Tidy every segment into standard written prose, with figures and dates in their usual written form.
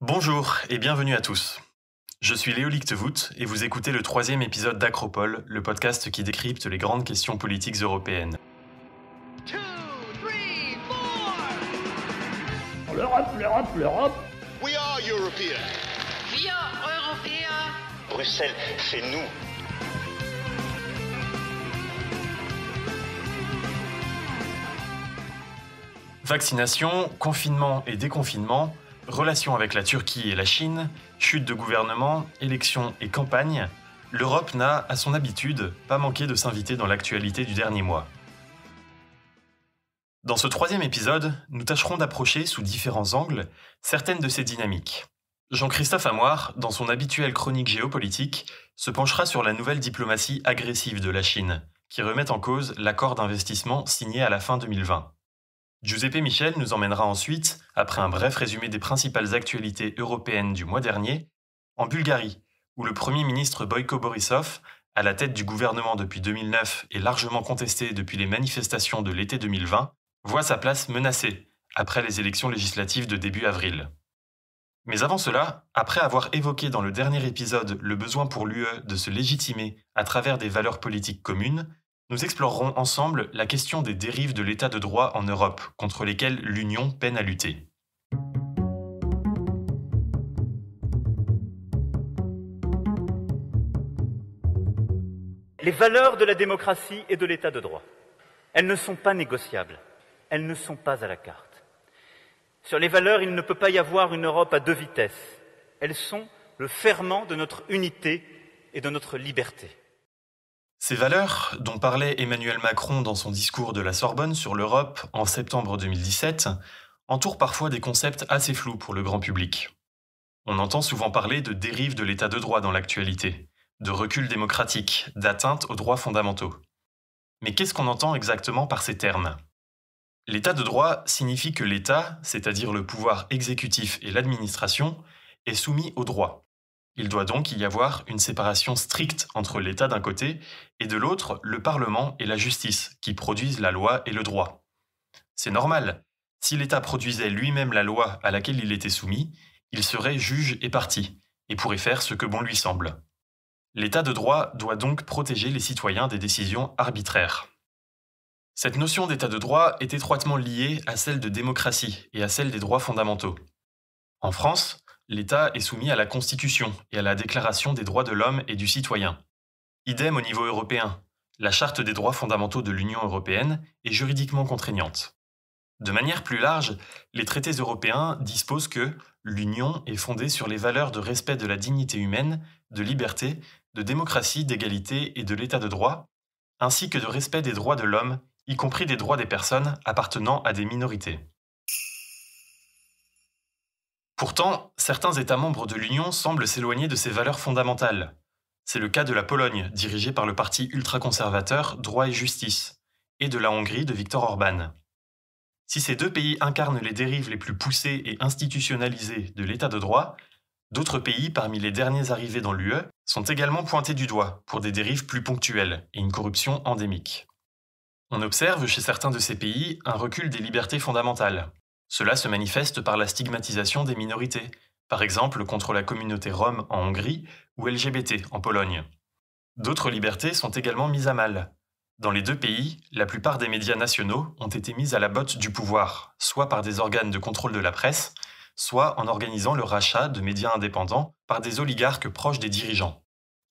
Bonjour et bienvenue à tous. Je suis Léo Lichtvoet et vous écoutez le 3e épisode d'Acropole, le podcast qui décrypte les grandes questions politiques européennes. Two, three, four. L'Europe. We are European. Wir Europäer. Bruxelles, c'est nous. Vaccination, confinement et déconfinement, relations avec la Turquie et la Chine, chute de gouvernement, élections et campagne, l'Europe n'a, à son habitude, pas manqué de s'inviter dans l'actualité du dernier mois. Dans ce 3e épisode, nous tâcherons d'approcher, sous différents angles, certaines de ces dynamiques. Jean-Christophe Amoir, dans son habituelle chronique géopolitique, se penchera sur la nouvelle diplomatie agressive de la Chine, qui remet en cause l'accord d'investissement signé à la fin 2020. Giuseppe Michel nous emmènera ensuite, après un bref résumé des principales actualités européennes du mois dernier, en Bulgarie, où le Premier ministre Boyko Borisov, à la tête du gouvernement depuis 2009 et largement contesté depuis les manifestations de l'été 2020, voit sa place menacée après les élections législatives de début avril. Mais avant cela, après avoir évoqué dans le dernier épisode le besoin pour l'UE de se légitimer à travers des valeurs politiques communes, nous explorerons ensemble la question des dérives de l'état de droit en Europe, contre lesquelles l'Union peine à lutter. Les valeurs de la démocratie et de l'état de droit, elles ne sont pas négociables, elles ne sont pas à la carte. Sur les valeurs, il ne peut pas y avoir une Europe à deux vitesses. Elles sont le ferment de notre unité et de notre liberté. Ces valeurs, dont parlait Emmanuel Macron dans son discours de la Sorbonne sur l'Europe en septembre 2017, entourent parfois des concepts assez flous pour le grand public. On entend souvent parler de dérive de l'état de droit dans l'actualité, de recul démocratique, d'atteinte aux droits fondamentaux. Mais qu'est-ce qu'on entend exactement par ces termes ? L'état de droit signifie que l'État, c'est-à-dire le pouvoir exécutif et l'administration, est soumis au droit. Il doit donc y avoir une séparation stricte entre l'État d'un côté et de l'autre le Parlement et la justice, qui produisent la loi et le droit. C'est normal. Si l'État produisait lui-même la loi à laquelle il était soumis, il serait juge et partie, et pourrait faire ce que bon lui semble. L'État de droit doit donc protéger les citoyens des décisions arbitraires. Cette notion d'État de droit est étroitement liée à celle de démocratie et à celle des droits fondamentaux. En France, l'État est soumis à la Constitution et à la Déclaration des droits de l'homme et du citoyen. Idem au niveau européen, la Charte des droits fondamentaux de l'Union européenne est juridiquement contraignante. De manière plus large, les traités européens disposent que l'Union est fondée sur les valeurs de respect de la dignité humaine, de liberté, de démocratie, d'égalité et de l'État de droit, ainsi que de respect des droits de l'homme, y compris des droits des personnes appartenant à des minorités. Pourtant, certains États membres de l'Union semblent s'éloigner de ces valeurs fondamentales. C'est le cas de la Pologne, dirigée par le parti ultra-conservateur Droit et Justice, et de la Hongrie de Viktor Orban. Si ces deux pays incarnent les dérives les plus poussées et institutionnalisées de l'état de droit, d'autres pays parmi les derniers arrivés dans l'UE sont également pointés du doigt pour des dérives plus ponctuelles et une corruption endémique. On observe chez certains de ces pays un recul des libertés fondamentales. Cela se manifeste par la stigmatisation des minorités, par exemple contre la communauté rome en Hongrie ou LGBT en Pologne. D'autres libertés sont également mises à mal. Dans les deux pays, la plupart des médias nationaux ont été mis à la botte du pouvoir, soit par des organes de contrôle de la presse, soit en organisant le rachat de médias indépendants par des oligarques proches des dirigeants.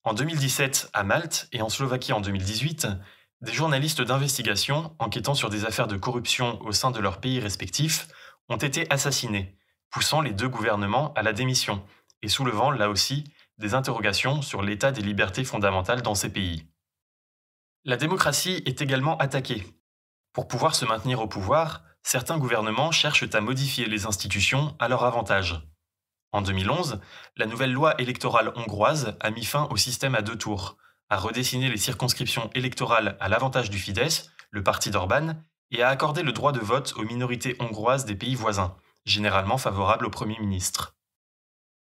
En 2017, à Malte et en Slovaquie en 2018, des journalistes d'investigation enquêtant sur des affaires de corruption au sein de leurs pays respectifs ont été assassinés, poussant les deux gouvernements à la démission et soulevant là aussi des interrogations sur l'état des libertés fondamentales dans ces pays. La démocratie est également attaquée. Pour pouvoir se maintenir au pouvoir, certains gouvernements cherchent à modifier les institutions à leur avantage. En 2011, la nouvelle loi électorale hongroise a mis fin au système à deux tours, a redessiné les circonscriptions électorales à l'avantage du Fidesz, le parti d'Orban, et a accordé le droit de vote aux minorités hongroises des pays voisins, généralement favorables au Premier ministre.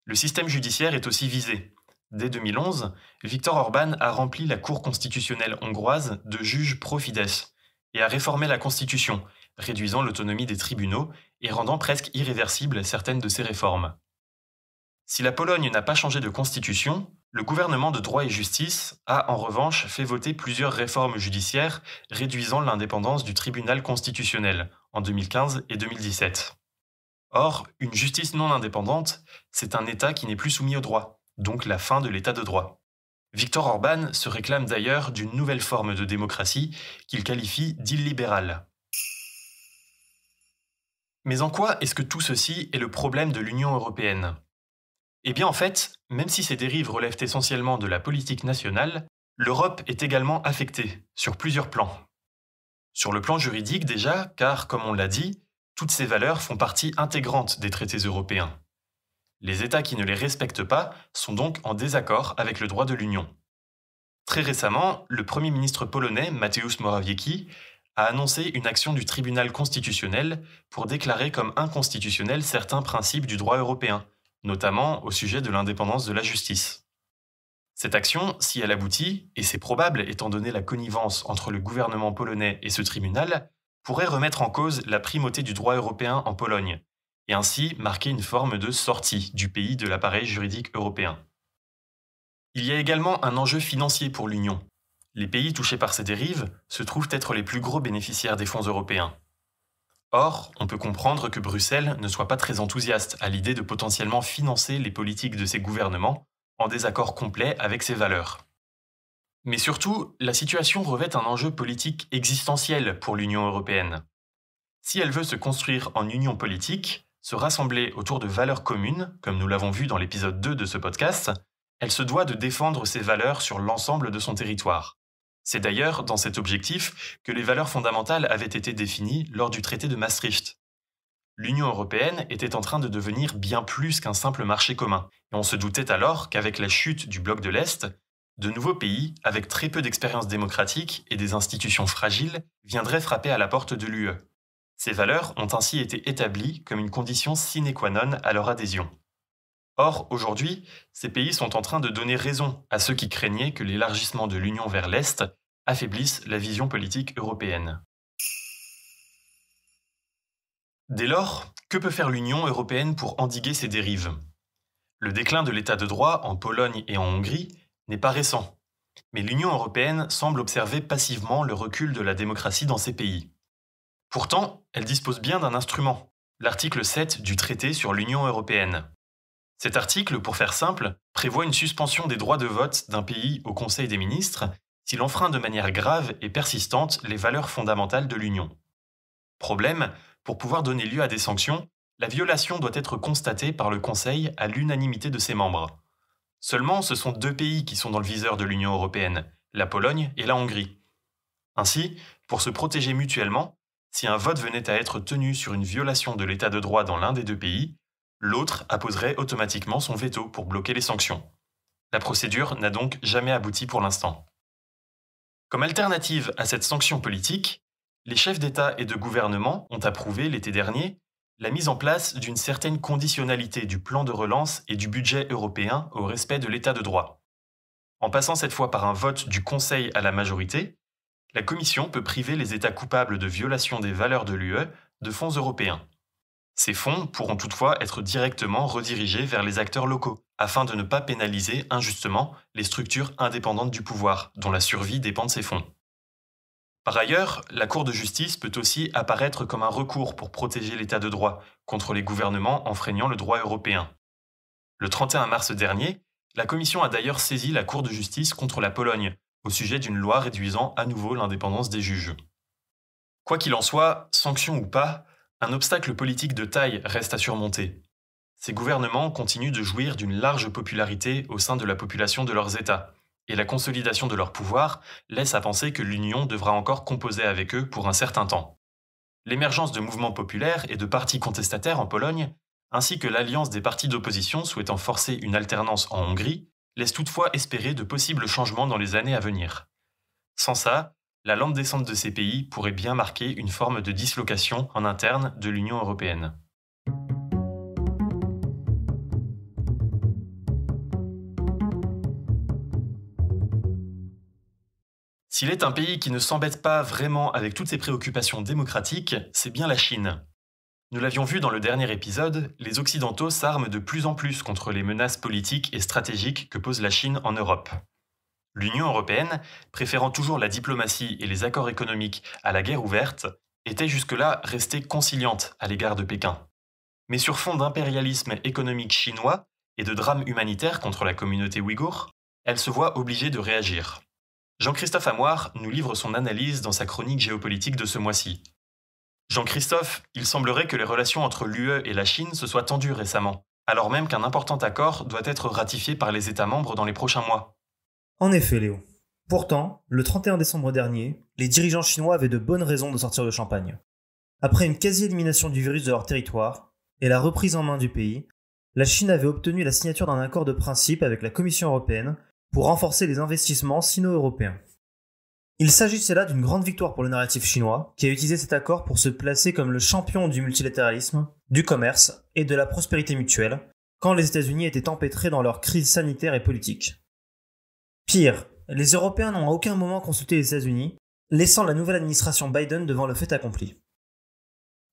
Le système judiciaire est aussi visé. Dès 2011, Viktor Orban a rempli la Cour constitutionnelle hongroise de juge pro-Fidesz et a réformé la Constitution, réduisant l'autonomie des tribunaux et rendant presque irréversibles certaines de ces réformes. Si la Pologne n'a pas changé de constitution, le gouvernement de droit et justice a en revanche fait voter plusieurs réformes judiciaires réduisant l'indépendance du tribunal constitutionnel en 2015 et 2017. Or, une justice non indépendante, c'est un État qui n'est plus soumis au droit, donc la fin de l'État de droit. Viktor Orban se réclame d'ailleurs d'une nouvelle forme de démocratie qu'il qualifie d'illibérale. Mais en quoi est-ce que tout ceci est le problème de l'Union européenne ? Eh bien en fait, même si ces dérives relèvent essentiellement de la politique nationale, l'Europe est également affectée, sur plusieurs plans. Sur le plan juridique déjà, car comme on l'a dit, toutes ces valeurs font partie intégrante des traités européens. Les États qui ne les respectent pas sont donc en désaccord avec le droit de l'Union. Très récemment, le Premier ministre polonais, Mateusz Morawiecki, a annoncé une action du tribunal constitutionnel pour déclarer comme inconstitutionnels certains principes du droit européen, notamment au sujet de l'indépendance de la justice. Cette action, si elle aboutit, et c'est probable étant donné la connivence entre le gouvernement polonais et ce tribunal, pourrait remettre en cause la primauté du droit européen en Pologne, et ainsi marquer une forme de sortie du pays de l'appareil juridique européen. Il y a également un enjeu financier pour l'Union. Les pays touchés par ces dérives se trouvent être les plus gros bénéficiaires des fonds européens. Or, on peut comprendre que Bruxelles ne soit pas très enthousiaste à l'idée de potentiellement financer les politiques de ses gouvernements en désaccord complet avec ses valeurs. Mais surtout, la situation revêt un enjeu politique existentiel pour l'Union européenne. Si elle veut se construire en union politique, se rassembler autour de valeurs communes, comme nous l'avons vu dans l'épisode 2 de ce podcast, elle se doit de défendre ces valeurs sur l'ensemble de son territoire. C'est d'ailleurs dans cet objectif que les valeurs fondamentales avaient été définies lors du traité de Maastricht. L'Union européenne était en train de devenir bien plus qu'un simple marché commun, et on se doutait alors qu'avec la chute du bloc de l'Est, de nouveaux pays, avec très peu d'expérience démocratique et des institutions fragiles, viendraient frapper à la porte de l'UE. Ces valeurs ont ainsi été établies comme une condition sine qua non à leur adhésion. Or, aujourd'hui, ces pays sont en train de donner raison à ceux qui craignaient que l'élargissement de l'Union vers l'Est affaiblisse la vision politique européenne. Dès lors, que peut faire l'Union européenne pour endiguer ces dérives ? Le déclin de l'état de droit en Pologne et en Hongrie n'est pas récent, mais l'Union européenne semble observer passivement le recul de la démocratie dans ces pays. Pourtant, elle dispose bien d'un instrument, l'article 7 du traité sur l'Union européenne. Cet article, pour faire simple, prévoit une suspension des droits de vote d'un pays au Conseil des ministres s'il enfreint de manière grave et persistante les valeurs fondamentales de l'Union. Problème, pour pouvoir donner lieu à des sanctions, la violation doit être constatée par le Conseil à l'unanimité de ses membres. Seulement, ce sont 2 pays qui sont dans le viseur de l'Union européenne, la Pologne et la Hongrie. Ainsi, pour se protéger mutuellement, si un vote venait à être tenu sur une violation de l'état de droit dans l'un des 2 pays, l'autre apposerait automatiquement son veto pour bloquer les sanctions. La procédure n'a donc jamais abouti pour l'instant. Comme alternative à cette sanction politique, les chefs d'État et de gouvernement ont approuvé l'été dernier la mise en place d'une certaine conditionnalité du plan de relance et du budget européen au respect de l'état de droit. En passant cette fois par un vote du Conseil à la majorité, la Commission peut priver les États coupables de violation des valeurs de l'UE de fonds européens. Ces fonds pourront toutefois être directement redirigés vers les acteurs locaux, afin de ne pas pénaliser injustement les structures indépendantes du pouvoir, dont la survie dépend de ces fonds. Par ailleurs, la Cour de justice peut aussi apparaître comme un recours pour protéger l'état de droit contre les gouvernements enfreignant le droit européen. Le 31 mars dernier, la Commission a d'ailleurs saisi la Cour de justice contre la Pologne au sujet d'une loi réduisant à nouveau l'indépendance des juges. Quoi qu'il en soit, sanction ou pas, un obstacle politique de taille reste à surmonter. Ces gouvernements continuent de jouir d'une large popularité au sein de la population de leurs États, et la consolidation de leur pouvoir laisse à penser que l'Union devra encore composer avec eux pour un certain temps. L'émergence de mouvements populaires et de partis contestataires en Pologne, ainsi que l'alliance des partis d'opposition souhaitant forcer une alternance en Hongrie, laisse toutefois espérer de possibles changements dans les années à venir. Sans ça, la lente descente de ces pays pourrait bien marquer une forme de dislocation en interne de l'Union européenne. S'il est un pays qui ne s'embête pas vraiment avec toutes ses préoccupations démocratiques, c'est bien la Chine. Nous l'avions vu dans le dernier épisode, les Occidentaux s'arment de plus en plus contre les menaces politiques et stratégiques que pose la Chine en Europe. L'Union européenne, préférant toujours la diplomatie et les accords économiques à la guerre ouverte, était jusque-là restée conciliante à l'égard de Pékin. Mais sur fond d'impérialisme économique chinois et de drames humanitaires contre la communauté ouïghour, elle se voit obligée de réagir. Jean-Christophe Amoir nous livre son analyse dans sa chronique géopolitique de ce mois-ci. Jean-Christophe, il semblerait que les relations entre l'UE et la Chine se soient tendues récemment, alors même qu'un important accord doit être ratifié par les États membres dans les prochains mois. En effet, Léo. Pourtant, le 31 décembre dernier, les dirigeants chinois avaient de bonnes raisons de sortir de Champagne. Après une quasi-élimination du virus de leur territoire et la reprise en main du pays, la Chine avait obtenu la signature d'un accord de principe avec la Commission européenne pour renforcer les investissements sino-européens. Il s'agissait là d'une grande victoire pour le narratif chinois, qui a utilisé cet accord pour se placer comme le champion du multilatéralisme, du commerce et de la prospérité mutuelle, quand les États-Unis étaient empêtrés dans leur crise sanitaire et politique. Pire, les Européens n'ont à aucun moment consulté les États-Unis, laissant la nouvelle administration Biden devant le fait accompli.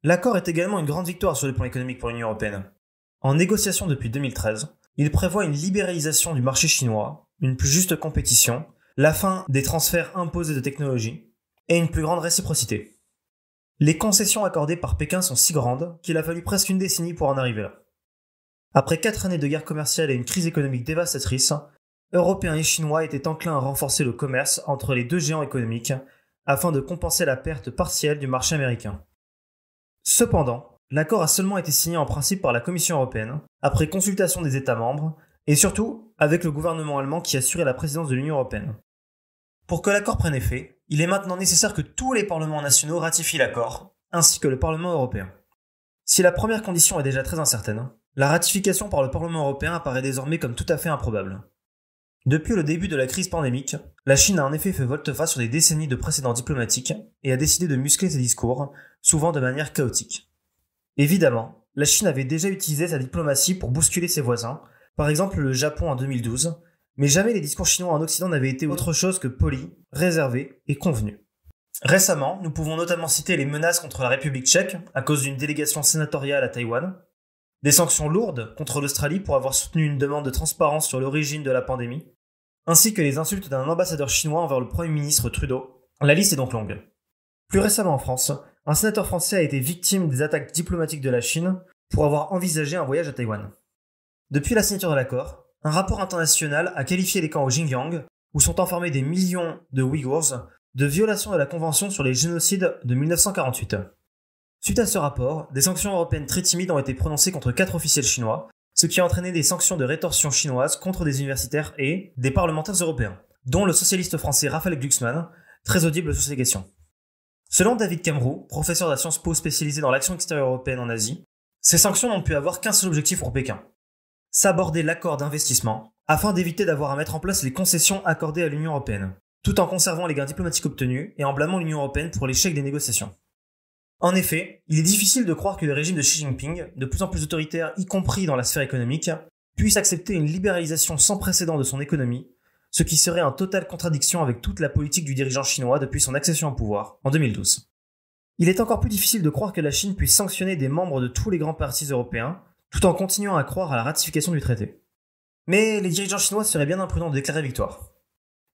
L'accord est également une grande victoire sur le plan économique pour l'Union européenne. En négociation depuis 2013, il prévoit une libéralisation du marché chinois, une plus juste compétition, la fin des transferts imposés de technologie et une plus grande réciprocité. Les concessions accordées par Pékin sont si grandes qu'il a fallu presque une décennie pour en arriver là. Après 4 années de guerre commerciale et une crise économique dévastatrice, Européens et Chinois étaient enclins à renforcer le commerce entre les deux géants économiques afin de compenser la perte partielle du marché américain. Cependant, l'accord a seulement été signé en principe par la Commission européenne, après consultation des États membres, et surtout avec le gouvernement allemand qui assurait la présidence de l'Union européenne. Pour que l'accord prenne effet, il est maintenant nécessaire que tous les parlements nationaux ratifient l'accord, ainsi que le Parlement européen. Si la première condition est déjà très incertaine, la ratification par le Parlement européen apparaît désormais comme tout à fait improbable. Depuis le début de la crise pandémique, la Chine a en effet fait volte-face sur des décennies de précédents diplomatiques et a décidé de muscler ses discours, souvent de manière chaotique. Évidemment, la Chine avait déjà utilisé sa diplomatie pour bousculer ses voisins, par exemple le Japon en 2012, mais jamais les discours chinois en Occident n'avaient été autre chose que polis, réservés et convenus. Récemment, nous pouvons notamment citer les menaces contre la République tchèque à cause d'une délégation sénatoriale à Taïwan, des sanctions lourdes contre l'Australie pour avoir soutenu une demande de transparence sur l'origine de la pandémie, ainsi que les insultes d'un ambassadeur chinois envers le Premier ministre Trudeau. La liste est donc longue. Plus récemment en France, un sénateur français a été victime des attaques diplomatiques de la Chine pour avoir envisagé un voyage à Taïwan. Depuis la signature de l'accord, un rapport international a qualifié les camps au Xinjiang, où sont enfermés des millions de Ouïghours, de violation de la Convention sur les génocides de 1948. Suite à ce rapport, des sanctions européennes très timides ont été prononcées contre 4 officiels chinois, ce qui a entraîné des sanctions de rétorsion chinoises contre des universitaires et des parlementaires européens, dont le socialiste français Raphaël Glucksmann, très audible sur ces questions. Selon David Camroux, professeur à Sciences Po spécialisé dans l'action extérieure européenne en Asie, ces sanctions n'ont pu avoir qu'un seul objectif pour Pékin: s'aborder l'accord d'investissement, afin d'éviter d'avoir à mettre en place les concessions accordées à l'Union européenne, tout en conservant les gains diplomatiques obtenus et en blâmant l'Union européenne pour l'échec des négociations. En effet, il est difficile de croire que le régime de Xi Jinping, de plus en plus autoritaire y compris dans la sphère économique, puisse accepter une libéralisation sans précédent de son économie, ce qui serait en totale contradiction avec toute la politique du dirigeant chinois depuis son accession au pouvoir, en 2012. Il est encore plus difficile de croire que la Chine puisse sanctionner des membres de tous les grands partis européens, tout en continuant à croire à la ratification du traité. Mais les dirigeants chinois seraient bien imprudents de déclarer victoire.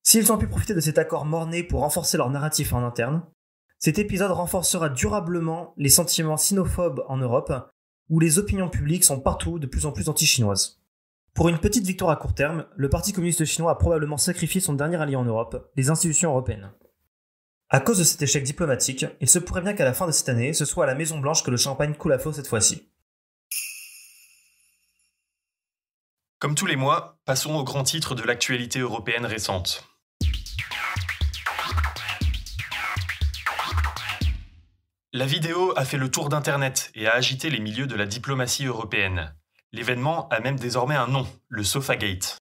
S'ils ont pu profiter de cet accord mort-né pour renforcer leur narratif en interne, cet épisode renforcera durablement les sentiments sinophobes en Europe, où les opinions publiques sont partout de plus en plus anti-chinoises. Pour une petite victoire à court terme, le Parti communiste chinois a probablement sacrifié son dernier allié en Europe, les institutions européennes. À cause de cet échec diplomatique, il se pourrait bien qu'à la fin de cette année, ce soit à la Maison-Blanche que le champagne coule à flot cette fois-ci. Comme tous les mois, passons aux grands titres de l'actualité européenne récente. La vidéo a fait le tour d'Internet et a agité les milieux de la diplomatie européenne. L'événement a même désormais un nom, le Sofagate.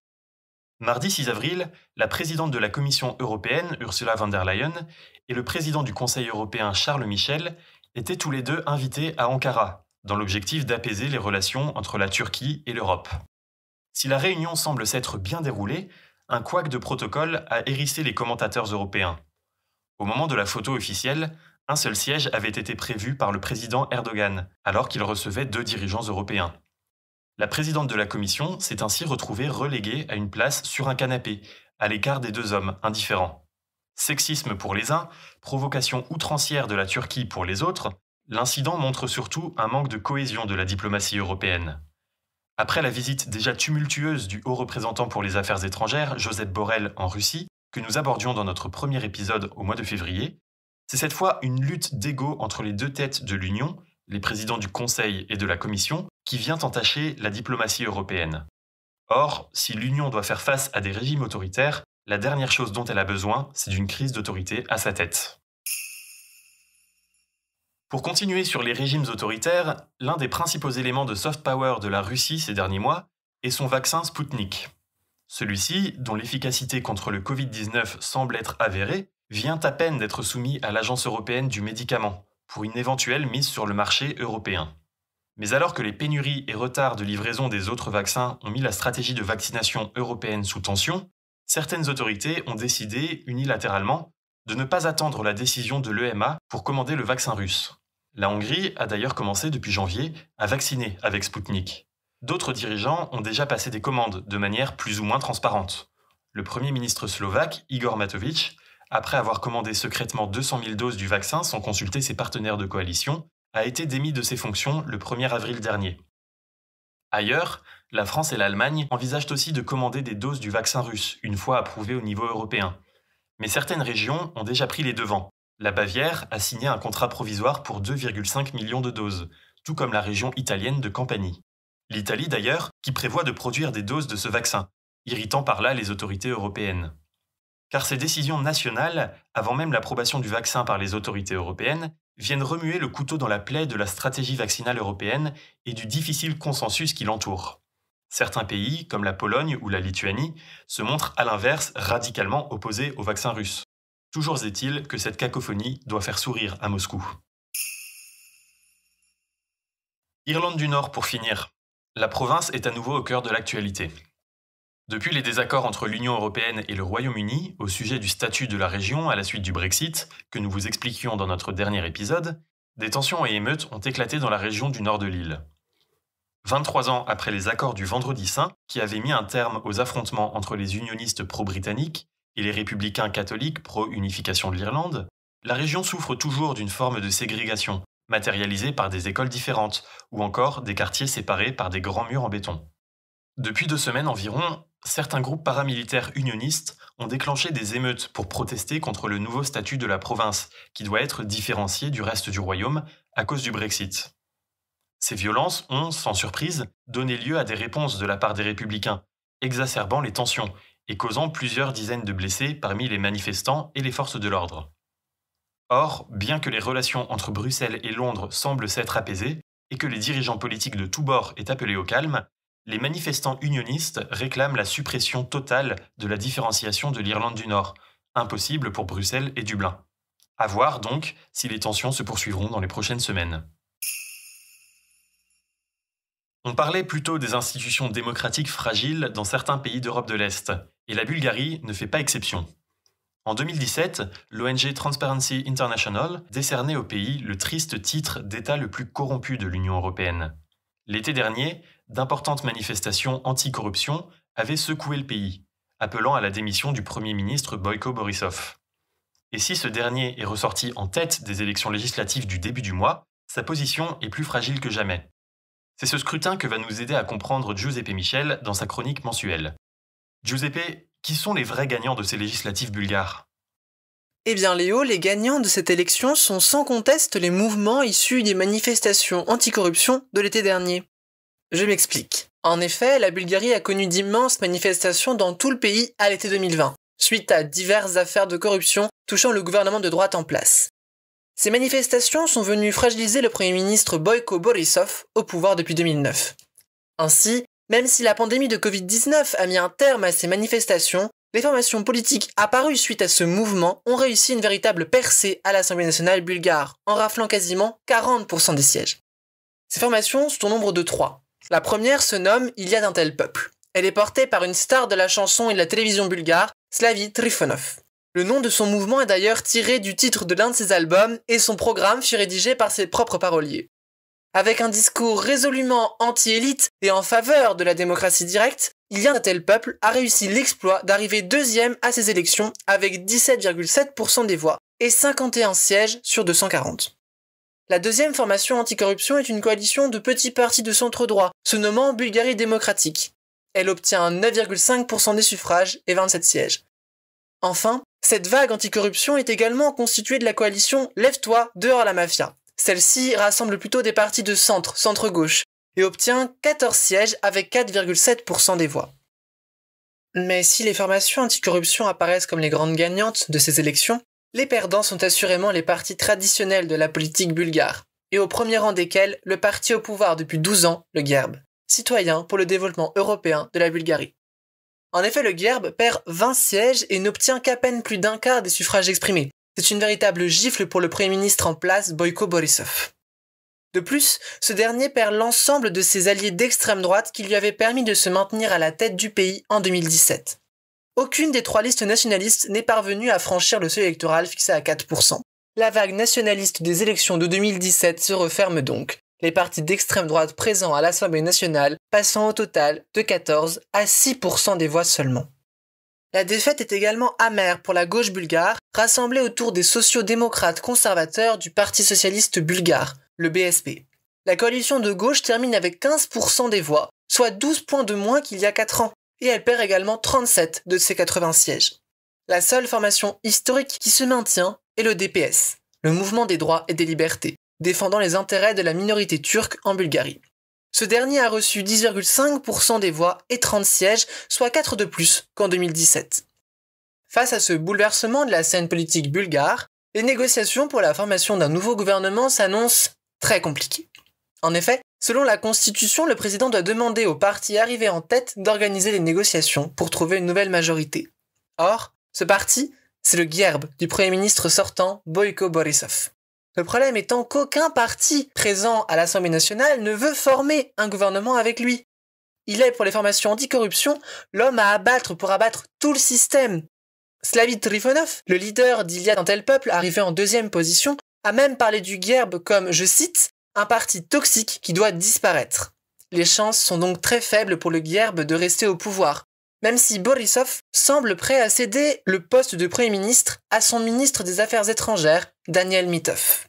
Mardi 6 avril, la présidente de la Commission européenne, Ursula von der Leyen, et le président du Conseil européen, Charles Michel, étaient tous les deux invités à Ankara, dans l'objectif d'apaiser les relations entre la Turquie et l'Europe. Si la réunion semble s'être bien déroulée, un couac de protocole a hérissé les commentateurs européens. Au moment de la photo officielle, Un seul siège avait été prévu par le président Erdogan, alors qu'il recevait 2 dirigeants européens. La présidente de la Commission s'est ainsi retrouvée reléguée à une place sur un canapé, à l'écart des 2 hommes indifférents. Sexisme pour les uns, provocation outrancière de la Turquie pour les autres, l'incident montre surtout un manque de cohésion de la diplomatie européenne. Après la visite déjà tumultueuse du haut représentant pour les affaires étrangères, Josep Borrell, en Russie, que nous abordions dans notre premier épisode au mois de février, c'est cette fois une lutte d'ego entre les 2 têtes de l'Union, les présidents du Conseil et de la Commission, qui vient entacher la diplomatie européenne. Or, si l'Union doit faire face à des régimes autoritaires, la dernière chose dont elle a besoin, c'est d'une crise d'autorité à sa tête. Pour continuer sur les régimes autoritaires, l'un des principaux éléments de soft power de la Russie ces derniers mois est son vaccin Sputnik. Celui-ci, dont l'efficacité contre le Covid-19 semble être avérée, vient à peine d'être soumis à l'Agence européenne du médicament, pour une éventuelle mise sur le marché européen. Mais alors que les pénuries et retards de livraison des autres vaccins ont mis la stratégie de vaccination européenne sous tension, certaines autorités ont décidé, unilatéralement, de ne pas attendre la décision de l'EMA pour commander le vaccin russe. La Hongrie a d'ailleurs commencé depuis janvier à vacciner avec Sputnik. D'autres dirigeants ont déjà passé des commandes de manière plus ou moins transparente. Le Premier ministre slovaque, Igor Matovič, après avoir commandé secrètement 200 000 doses du vaccin sans consulter ses partenaires de coalition, a été démis de ses fonctions le 1er avril dernier. Ailleurs, la France et l'Allemagne envisagent aussi de commander des doses du vaccin russe, une fois approuvé au niveau européen. Mais certaines régions ont déjà pris les devants. La Bavière a signé un contrat provisoire pour 2,5 millions de doses, tout comme la région italienne de Campanie. L'Italie d'ailleurs, qui prévoit de produire des doses de ce vaccin, irritant par là les autorités européennes. Car ces décisions nationales, avant même l'approbation du vaccin par les autorités européennes, viennent remuer le couteau dans la plaie de la stratégie vaccinale européenne et du difficile consensus qui l'entoure. Certains pays, comme la Pologne ou la Lituanie, se montrent à l'inverse radicalement opposés au vaccin russe. Toujours est-il que cette cacophonie doit faire sourire à Moscou. Irlande du Nord pour finir. La province est à nouveau au cœur de l'actualité. Depuis les désaccords entre l'Union européenne et le Royaume-Uni au sujet du statut de la région à la suite du Brexit, que nous vous expliquions dans notre dernier épisode, des tensions et émeutes ont éclaté dans la région du nord de l'île. 23 ans après les accords du Vendredi Saint, qui avaient mis un terme aux affrontements entre les unionistes pro-britanniques et les républicains catholiques pro-unification de l'Irlande, la région souffre toujours d'une forme de ségrégation, matérialisée par des écoles différentes, ou encore des quartiers séparés par des grands murs en béton. Depuis 2 semaines environ, certains groupes paramilitaires unionistes ont déclenché des émeutes pour protester contre le nouveau statut de la province, qui doit être différencié du reste du royaume à cause du Brexit. Ces violences ont, sans surprise, donné lieu à des réponses de la part des républicains, exacerbant les tensions et causant plusieurs dizaines de blessés parmi les manifestants et les forces de l'ordre. Or, bien que les relations entre Bruxelles et Londres semblent s'être apaisées et que les dirigeants politiques de tous bords aient appelé au calme, les manifestants unionistes réclament la suppression totale de la différenciation de l'Irlande du Nord, impossible pour Bruxelles et Dublin. À voir donc si les tensions se poursuivront dans les prochaines semaines. On parlait plutôt des institutions démocratiques fragiles dans certains pays d'Europe de l'Est, et la Bulgarie ne fait pas exception. En 2017, l'ONG Transparency International décernait au pays le triste titre d'État le plus corrompu de l'Union européenne. L'été dernier, d'importantes manifestations anti-corruption avaient secoué le pays, appelant à la démission du Premier ministre Boyko Borisov. Et si ce dernier est ressorti en tête des élections législatives du début du mois, sa position est plus fragile que jamais. C'est ce scrutin que va nous aider à comprendre Giuseppe Michel dans sa chronique mensuelle. Giuseppe, qui sont les vrais gagnants de ces législatives bulgares ? Eh bien Léo, les gagnants de cette élection sont sans conteste les mouvements issus des manifestations anticorruption de l'été dernier. Je m'explique. En effet, la Bulgarie a connu d'immenses manifestations dans tout le pays à l'été 2020, suite à diverses affaires de corruption touchant le gouvernement de droite en place. Ces manifestations sont venues fragiliser le Premier ministre Boyko Borisov au pouvoir depuis 2009. Ainsi, même si la pandémie de Covid-19 a mis un terme à ces manifestations, les formations politiques apparues suite à ce mouvement ont réussi une véritable percée à l'Assemblée nationale bulgare, en raflant quasiment 40% des sièges. Ces formations sont au nombre de 3. La première se nomme « Il y a d'un tel peuple ». Elle est portée par une star de la chanson et de la télévision bulgare, Slavi Trifonov. Le nom de son mouvement est d'ailleurs tiré du titre de l'un de ses albums et son programme fut rédigé par ses propres paroliers. Avec un discours résolument anti-élite et en faveur de la démocratie directe, Ilian Tel-Peuple a réussi l'exploit d'arriver deuxième à ces élections avec 17,7% des voix et 51 sièges sur 240. La deuxième formation anticorruption est une coalition de petits partis de centre-droit, se nommant Bulgarie démocratique. Elle obtient 9,5% des suffrages et 27 sièges. Enfin, cette vague anticorruption est également constituée de la coalition Lève-toi, dehors la mafia. Celle-ci rassemble plutôt des partis de centre-gauche, et obtient 14 sièges avec 4,7% des voix. Mais si les formations anticorruption apparaissent comme les grandes gagnantes de ces élections, les perdants sont assurément les partis traditionnels de la politique bulgare, et au premier rang desquels le parti au pouvoir depuis 12 ans, le GERB, Citoyens pour le développement européen de la Bulgarie. En effet, le GERB perd 20 sièges et n'obtient qu'à peine plus d'un quart des suffrages exprimés. C'est une véritable gifle pour le Premier ministre en place, Boyko Borisov. De plus, ce dernier perd l'ensemble de ses alliés d'extrême droite qui lui avaient permis de se maintenir à la tête du pays en 2017. Aucune des trois listes nationalistes n'est parvenue à franchir le seuil électoral fixé à 4%. La vague nationaliste des élections de 2017 se referme donc, les partis d'extrême droite présents à l'Assemblée nationale passant au total de 14 à 6% des voix seulement. La défaite est également amère pour la gauche bulgare, rassemblée autour des sociaux-démocrates conservateurs du Parti socialiste bulgare, le BSP. La coalition de gauche termine avec 15% des voix, soit 12 points de moins qu'il y a 4 ans, et elle perd également 37 de ses 80 sièges. La seule formation historique qui se maintient est le DPS, le Mouvement des droits et des libertés, défendant les intérêts de la minorité turque en Bulgarie. Ce dernier a reçu 10,5% des voix et 30 sièges, soit 4 de plus qu'en 2017. Face à ce bouleversement de la scène politique bulgare, les négociations pour la formation d'un nouveau gouvernement s'annoncent très compliquées. En effet, selon la Constitution, le président doit demander au parti arrivé en tête d'organiser les négociations pour trouver une nouvelle majorité. Or, ce parti, c'est le GERB du Premier ministre sortant Boyko Borisov. Le problème étant qu'aucun parti présent à l'Assemblée nationale ne veut former un gouvernement avec lui. Il est, pour les formations anticorruption, l'homme à abattre pour abattre tout le système. Slavit Trifonov, le leader d'Ilian Tel-Peuple, arrivé en deuxième position, a même parlé du GERB comme, je cite, un parti toxique qui doit disparaître. Les chances sont donc très faibles pour le GERB de rester au pouvoir, même si Borisov semble prêt à céder le poste de Premier ministre à son ministre des Affaires étrangères, Daniel Mitov.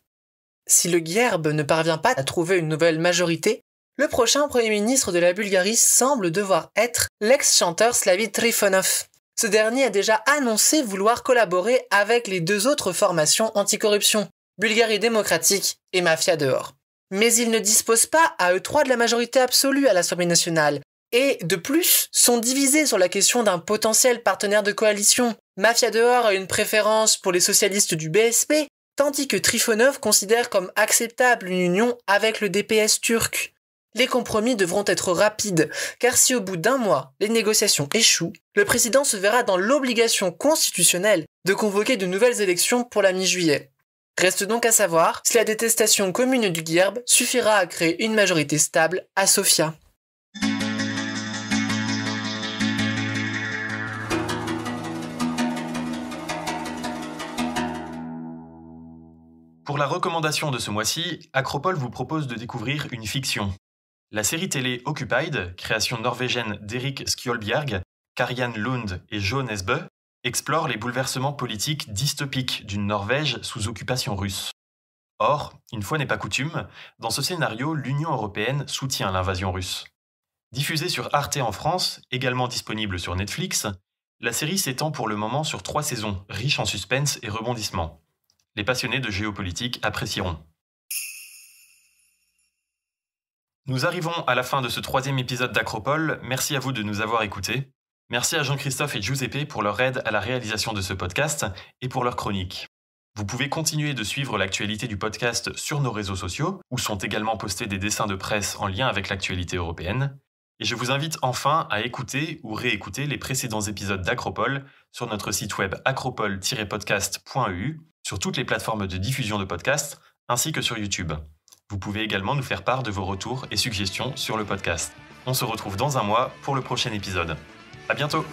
Si le GERB ne parvient pas à trouver une nouvelle majorité, le prochain Premier ministre de la Bulgarie semble devoir être l'ex-chanteur Slavit Trifonov. Ce dernier a déjà annoncé vouloir collaborer avec les deux autres formations anticorruption, Bulgarie démocratique et Mafia dehors. Mais ils ne disposent pas à eux trois de la majorité absolue à l'Assemblée nationale, et, de plus, sont divisés sur la question d'un potentiel partenaire de coalition. Mafia dehors a une préférence pour les socialistes du BSP, tandis que Trifonov considère comme acceptable une union avec le DPS turc. Les compromis devront être rapides, car si au bout d'un mois, les négociations échouent, le président se verra dans l'obligation constitutionnelle de convoquer de nouvelles élections pour la mi-juillet. Reste donc à savoir si la détestation commune du GERB suffira à créer une majorité stable à Sofia. Pour la recommandation de ce mois-ci, Acropole vous propose de découvrir une fiction. La série télé Occupied, création norvégienne d'Erik Skjoldbjerg, Karianne Lund et Jo Nesbø, explore les bouleversements politiques dystopiques d'une Norvège sous occupation russe. Or, une fois n'est pas coutume, dans ce scénario, l'Union européenne soutient l'invasion russe. Diffusée sur Arte en France, également disponible sur Netflix, la série s'étend pour le moment sur 3 saisons, riches en suspense et rebondissements. Les passionnés de géopolitique apprécieront. Nous arrivons à la fin de ce 3e épisode d'Acropole. Merci à vous de nous avoir écoutés. Merci à Jean-Christophe et Giuseppe pour leur aide à la réalisation de ce podcast et pour leur chronique. Vous pouvez continuer de suivre l'actualité du podcast sur nos réseaux sociaux, où sont également postés des dessins de presse en lien avec l'actualité européenne. Et je vous invite enfin à écouter ou réécouter les précédents épisodes d'Acropole sur notre site web acropole-podcast.eu, sur toutes les plateformes de diffusion de podcasts, ainsi que sur YouTube. Vous pouvez également nous faire part de vos retours et suggestions sur le podcast. On se retrouve dans un mois pour le prochain épisode. À bientôt!